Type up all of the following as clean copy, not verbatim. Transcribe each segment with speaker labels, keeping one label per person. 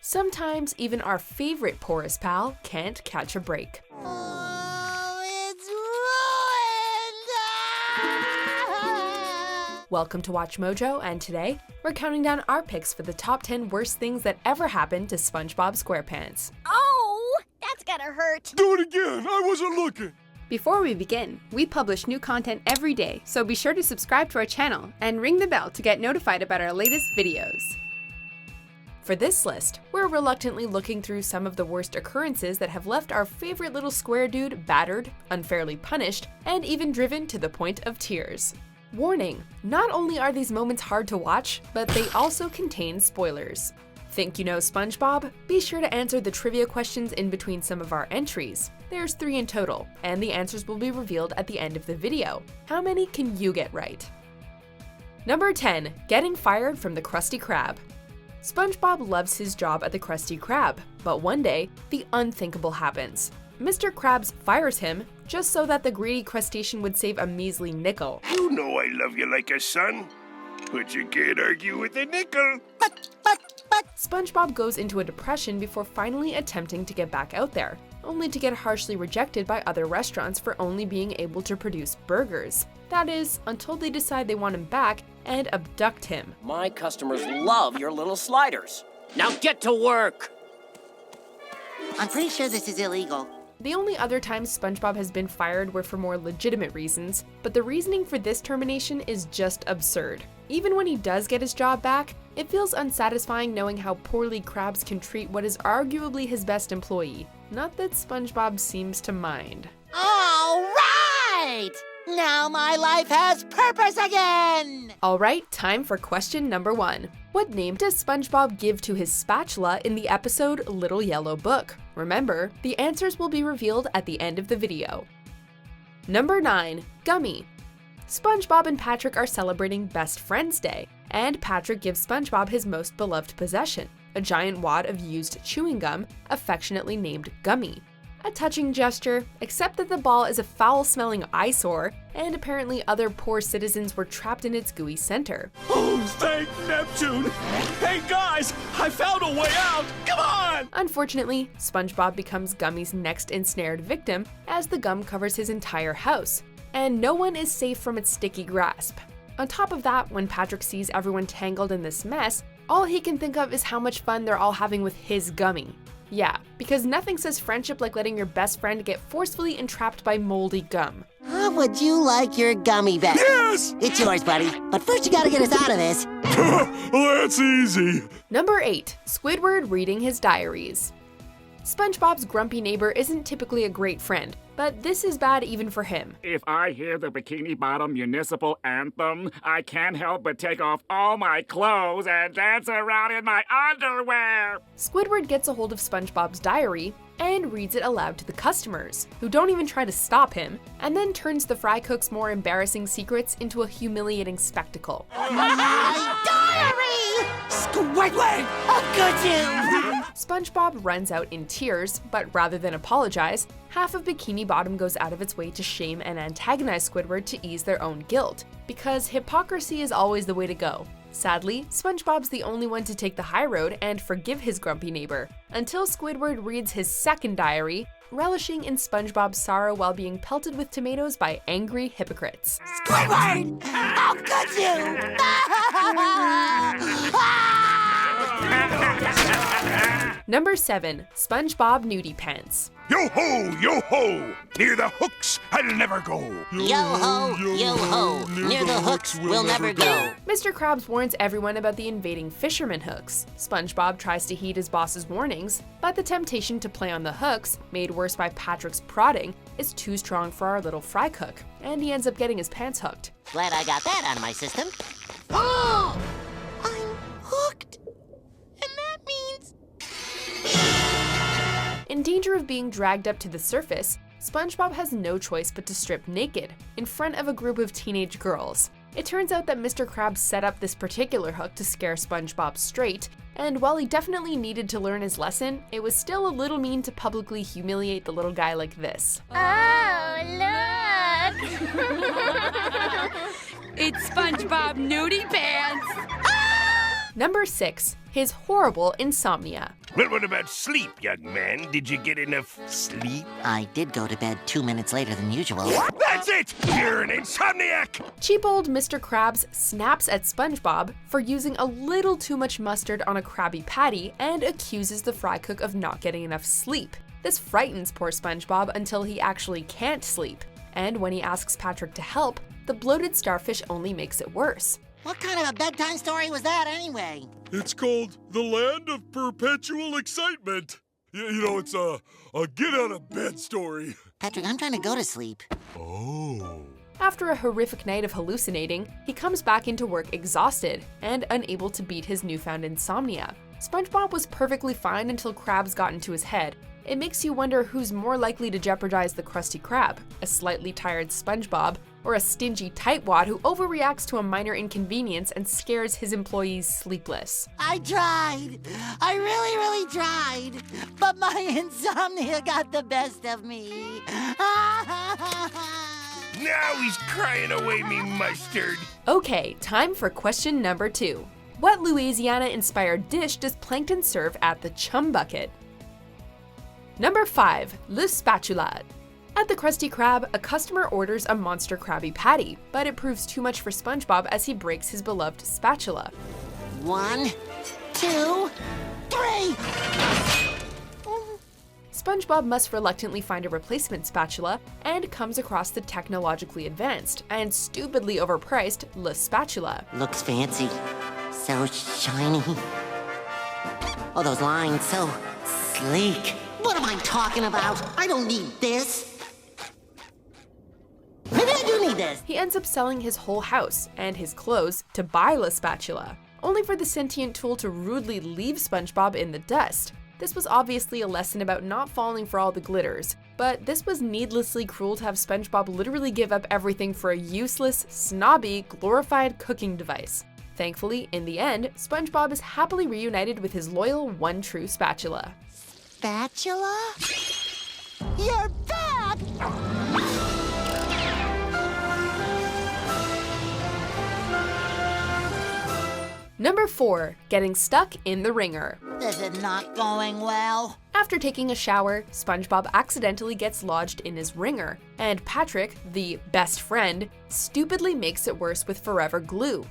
Speaker 1: Sometimes even our favorite porous pal can't catch a break.
Speaker 2: Oh, it's ruined!
Speaker 1: Welcome to Watch Mojo, and today we're counting down our picks for the top 10 worst things that ever happened to SpongeBob SquarePants.
Speaker 2: Oh, that's gonna hurt.
Speaker 3: Do it again, I wasn't looking.
Speaker 4: Before we begin, we publish new content every day, so be sure to subscribe to our channel and ring the bell to get notified about our latest videos.
Speaker 1: For this list, we're reluctantly looking through some of the worst occurrences that have left our favorite little square dude battered, unfairly punished, and even driven to the point of tears. Warning, not only are these moments hard to watch, but they also contain spoilers. Think you know SpongeBob? Be sure to answer the trivia questions in between some of our entries. There's 3 in total, and the answers will be revealed at the end of the video. How many can you get right? Number 10. Getting fired from the Krusty Krab. SpongeBob loves his job at the Krusty Krab, but one day, the unthinkable happens. Mr. Krabs fires him just so that the greedy crustacean would save a measly nickel.
Speaker 3: You know I love you like a son, but you can't argue with a nickel.
Speaker 2: But.
Speaker 1: SpongeBob goes into a depression before finally attempting to get back out there, only to get harshly rejected by other restaurants for only being able to produce burgers. That is, until they decide they want him back and abduct him.
Speaker 5: My customers love your little sliders. Now get to work!
Speaker 2: I'm pretty sure this is illegal.
Speaker 1: The only other times SpongeBob has been fired were for more legitimate reasons, but the reasoning for this termination is just absurd. Even when he does get his job back, it feels unsatisfying knowing how poorly Krabs can treat what is arguably his best employee. Not that SpongeBob seems to mind.
Speaker 2: All right! Now my life has purpose again!
Speaker 1: Alright, time for question number 1. What name does SpongeBob give to his spatula in the episode Little Yellow Book? Remember, the answers will be revealed at the end of the video. Number 9. Gummy. SpongeBob and Patrick are celebrating Best Friends Day, and Patrick gives SpongeBob his most beloved possession, a giant wad of used chewing gum, affectionately named Gummy. A touching gesture, except that the ball is a foul-smelling eyesore, and apparently other poor citizens were trapped in its gooey center.
Speaker 3: Oh, thank Neptune! Hey guys, I found a way out! Come on!
Speaker 1: Unfortunately, SpongeBob becomes Gummy's next ensnared victim as the gum covers his entire house, and no one is safe from its sticky grasp. On top of that, when Patrick sees everyone tangled in this mess, all he can think of is how much fun they're all having with his Gummy. Yeah, because nothing says friendship like letting your best friend get forcefully entrapped by moldy gum.
Speaker 2: How would you like your gummy back?
Speaker 3: Yes!
Speaker 2: It's yours, buddy. But first you gotta get us out of this.
Speaker 3: That's easy.
Speaker 1: Number 8. Squidward reading his diaries. SpongeBob's grumpy neighbor isn't typically a great friend, but this is bad even for him.
Speaker 6: If I hear the Bikini Bottom municipal anthem, I can't help but take off all my clothes and dance around in my underwear.
Speaker 1: Squidward gets a hold of SpongeBob's diary and reads it aloud to the customers, who don't even try to stop him, and then turns the fry cook's more embarrassing secrets into a humiliating spectacle.
Speaker 2: My diary!
Speaker 3: Squidward!
Speaker 2: How could you?
Speaker 1: SpongeBob runs out in tears, but rather than apologize, half of Bikini Bottom goes out of its way to shame and antagonize Squidward to ease their own guilt, because hypocrisy is always the way to go. Sadly, SpongeBob's the only one to take the high road and forgive his grumpy neighbor, until Squidward reads his second diary, relishing in SpongeBob's sorrow while being pelted with tomatoes by angry hypocrites.
Speaker 2: Squidward! How could you?
Speaker 1: Number 7. SpongeBob NudiePants.
Speaker 3: Yo-ho, yo-ho! Near the hooks, I'll never go.
Speaker 2: Yo-ho, yo-ho. Near the hooks, we'll never go.
Speaker 1: Mr. Krabs warns everyone about the invading fisherman hooks. SpongeBob tries to heed his boss's warnings, but the temptation to play on the hooks, made worse by Patrick's prodding, is too strong for our little fry cook, and he ends up getting his pants hooked.
Speaker 2: Glad I got that out of my system. Oh! I'm hooked. And that means...
Speaker 1: In danger of being dragged up to the surface, SpongeBob has no choice but to strip naked, in front of a group of teenage girls. It turns out that Mr. Krabs set up this particular hook to scare SpongeBob straight, and while he definitely needed to learn his lesson, it was still a little mean to publicly humiliate the little guy like this.
Speaker 4: Oh, look! It's SpongeBob NudiePants!
Speaker 1: Number 6. His horrible insomnia.
Speaker 7: Well, what about sleep, young man? Did you get enough sleep?
Speaker 2: I did go to bed 2 minutes later than usual.
Speaker 7: That's it! You're an insomniac!
Speaker 1: Cheap old Mr. Krabs snaps at SpongeBob for using a little too much mustard on a Krabby Patty and accuses the fry cook of not getting enough sleep. This frightens poor SpongeBob until he actually can't sleep. And when he asks Patrick to help, the bloated starfish only makes it worse.
Speaker 2: What kind of a bedtime story was that anyway?
Speaker 8: It's called The Land of Perpetual Excitement. You know, it's a get out of bed story.
Speaker 2: Patrick, I'm trying to go to sleep.
Speaker 8: Oh.
Speaker 1: After a horrific night of hallucinating, he comes back into work exhausted and unable to beat his newfound insomnia. SpongeBob was perfectly fine until Krabs got into his head. It makes you wonder who's more likely to jeopardize the Krusty Krab, a slightly tired SpongeBob, or a stingy tightwad who overreacts to a minor inconvenience and scares his employees sleepless.
Speaker 2: I tried. I really tried. But my insomnia got the best of me.
Speaker 7: Now he's crying away me mustard.
Speaker 1: Okay, time for question number 2. What Louisiana-inspired dish does Plankton serve at the Chum Bucket? Number 5. Le Spatula. At the Krusty Krab, a customer orders a monster Krabby Patty, but it proves too much for SpongeBob as he breaks his beloved spatula.
Speaker 2: 1, 2, 3.
Speaker 1: SpongeBob must reluctantly find a replacement spatula and comes across the technologically advanced and stupidly overpriced Le Spatula.
Speaker 2: Looks fancy. So shiny. Oh, those lines, so sleek. What am I talking about? I don't need this. Maybe I do need this.
Speaker 1: He ends up selling his whole house and his clothes to buy La Spatula, only for the sentient tool to rudely leave SpongeBob in the dust. This was obviously a lesson about not falling for all the glitters, but this was needlessly cruel to have SpongeBob literally give up everything for a useless, snobby, glorified cooking device. Thankfully, in the end, SpongeBob is happily reunited with his loyal one true spatula.
Speaker 2: Spatula? You're back!
Speaker 1: Number 4. Getting stuck in the Wringer.
Speaker 2: This is not going well.
Speaker 1: After taking a shower, SpongeBob accidentally gets lodged in his Wringer, and Patrick, the best friend, stupidly makes it worse with forever glue.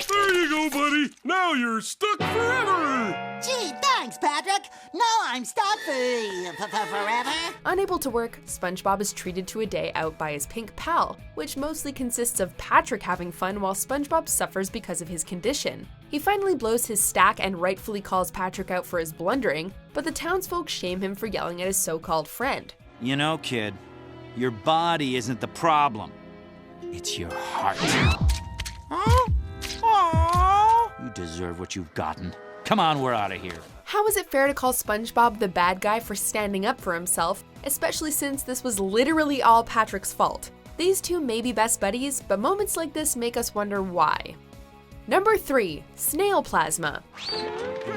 Speaker 8: There you go, buddy. Now you're stuck forever.
Speaker 2: Gee, thanks, Patrick. Now I'm stuck forever.
Speaker 1: Unable to work, SpongeBob is treated to a day out by his pink pal, which mostly consists of Patrick having fun while SpongeBob suffers because of his condition. He finally blows his stack and rightfully calls Patrick out for his blundering, but the townsfolk shame him for yelling at his so-called friend.
Speaker 9: You know, kid, your body isn't the problem. It's your heart. Huh? You deserve what you've gotten. Come on, we're out of here.
Speaker 1: How is it fair to call SpongeBob the bad guy for standing up for himself, especially since this was literally all Patrick's fault? These two may be best buddies, but moments like this make us wonder why. Number 3. Snail Plasma.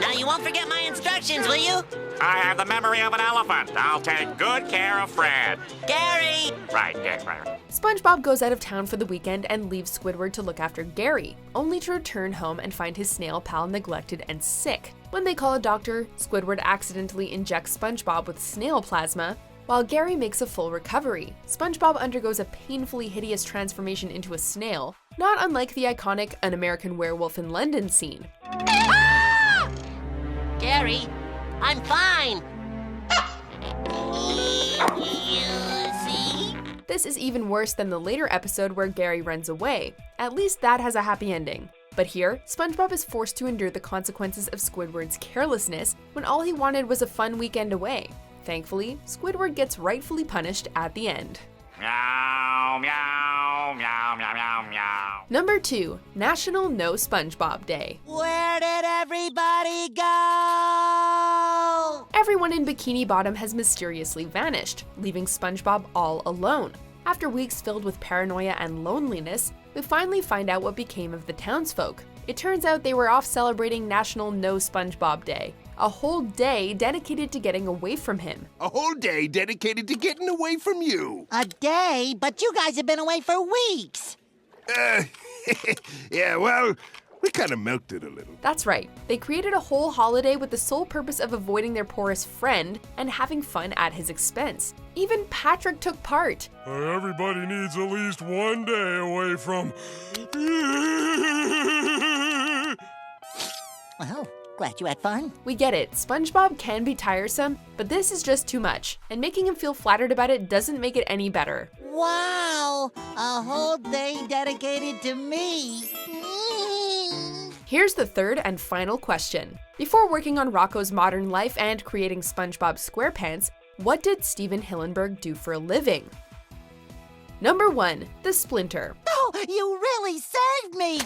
Speaker 2: Now you won't forget my instructions, will you?
Speaker 6: I have the memory of an elephant. I'll take good care of Fred.
Speaker 2: Gary!
Speaker 6: Right, right.
Speaker 1: SpongeBob goes out of town for the weekend and leaves Squidward to look after Gary, only to return home and find his snail pal neglected and sick. When they call a doctor, Squidward accidentally injects SpongeBob with snail plasma, while Gary makes a full recovery. SpongeBob undergoes a painfully hideous transformation into a snail, not unlike the iconic An American Werewolf in London scene.
Speaker 2: Ah! Gary, I'm fine. You see?
Speaker 1: This is even worse than the later episode where Gary runs away. At least that has a happy ending. But here, SpongeBob is forced to endure the consequences of Squidward's carelessness when all he wanted was a fun weekend away. Thankfully, Squidward gets rightfully punished at the end.
Speaker 6: Meow, meow, meow, meow, meow, meow.
Speaker 1: Number 2. National No SpongeBob Day.
Speaker 2: Where did everybody go?
Speaker 1: Everyone in Bikini Bottom has mysteriously vanished, leaving SpongeBob all alone. After weeks filled with paranoia and loneliness, we finally find out what became of the townsfolk. It turns out they were off celebrating National No SpongeBob Day, a whole day dedicated to getting away from him.
Speaker 7: A whole day dedicated to getting away from you.
Speaker 2: A day? But you guys have been away for weeks.
Speaker 7: Yeah, well, We kind of milked it a little.
Speaker 1: That's right. They created a whole holiday with the sole purpose of avoiding their poorest friend and having fun at his expense. Even Patrick took part.
Speaker 8: Everybody needs at least one day away from...
Speaker 2: Well, glad you had fun.
Speaker 1: We get it, SpongeBob can be tiresome, but this is just too much, and making him feel flattered about it doesn't make it any better.
Speaker 2: Wow! A whole day dedicated to me.
Speaker 1: Here's the third and final question. Before working on Rocco's modern life and creating SpongeBob SquarePants, what did Steven Hillenburg do for a living? Number 1. The Splinter.
Speaker 2: Oh, you really saved me!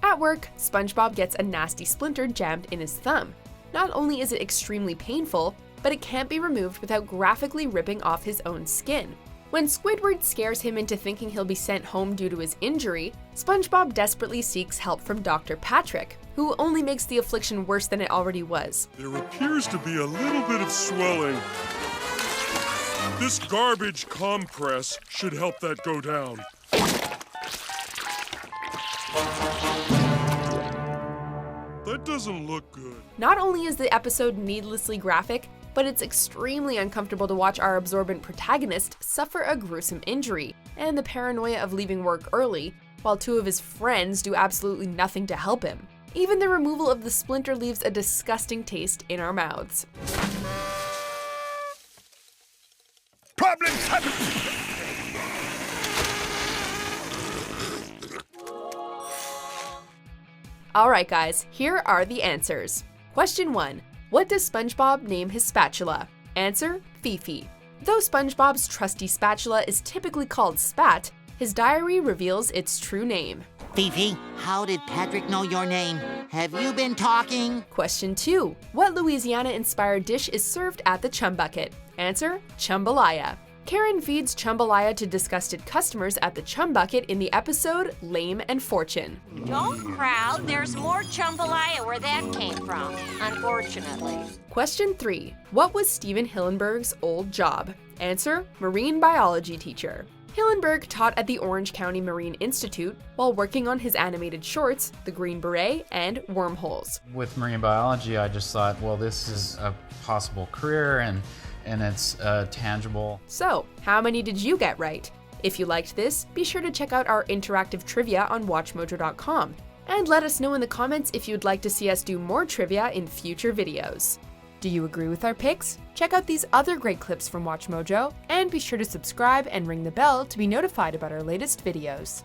Speaker 1: At work, SpongeBob gets a nasty splinter jammed in his thumb. Not only is it extremely painful, but it can't be removed without graphically ripping off his own skin. When Squidward scares him into thinking he'll be sent home due to his injury, SpongeBob desperately seeks help from Dr. Patrick, who only makes the affliction worse than it already was.
Speaker 8: There appears to be a little bit of swelling. This garbage compress should help that go down. That doesn't look good.
Speaker 1: Not only is the episode needlessly graphic, but it's extremely uncomfortable to watch our absorbent protagonist suffer a gruesome injury, and the paranoia of leaving work early, while 2 of his friends do absolutely nothing to help him. Even the removal of the splinter leaves a disgusting taste in our mouths.
Speaker 7: Problems happen.
Speaker 1: Alright guys, here are the answers. Question 1. What does SpongeBob name his spatula? Answer: Fifi. Though SpongeBob's trusty spatula is typically called Spat, his diary reveals its true name.
Speaker 2: Fifi, how did Patrick know your name? Have you been talking?
Speaker 1: Question 2. What Louisiana-inspired dish is served at the Chum Bucket? Answer: Chumbalaya. Karen feeds Chumbalaya to disgusted customers at the Chum Bucket in the episode Lame and Fortune.
Speaker 10: Don't crowd, there's more jambalaya where that came from, unfortunately.
Speaker 1: Question 3. What was Steven Hillenburg's old job? Answer: marine biology teacher. Hillenburg taught at the Orange County Marine Institute while working on his animated shorts, The Green Beret and Wormholes.
Speaker 11: With marine biology, I just thought, well, this is a possible career and it's tangible.
Speaker 1: So, how many did you get right? If you liked this, be sure to check out our interactive trivia on WatchMojo.com. And let us know in the comments if you'd like to see us do more trivia in future videos. Do you agree with our picks? Check out these other great clips from WatchMojo, and be sure to subscribe and ring the bell to be notified about our latest videos.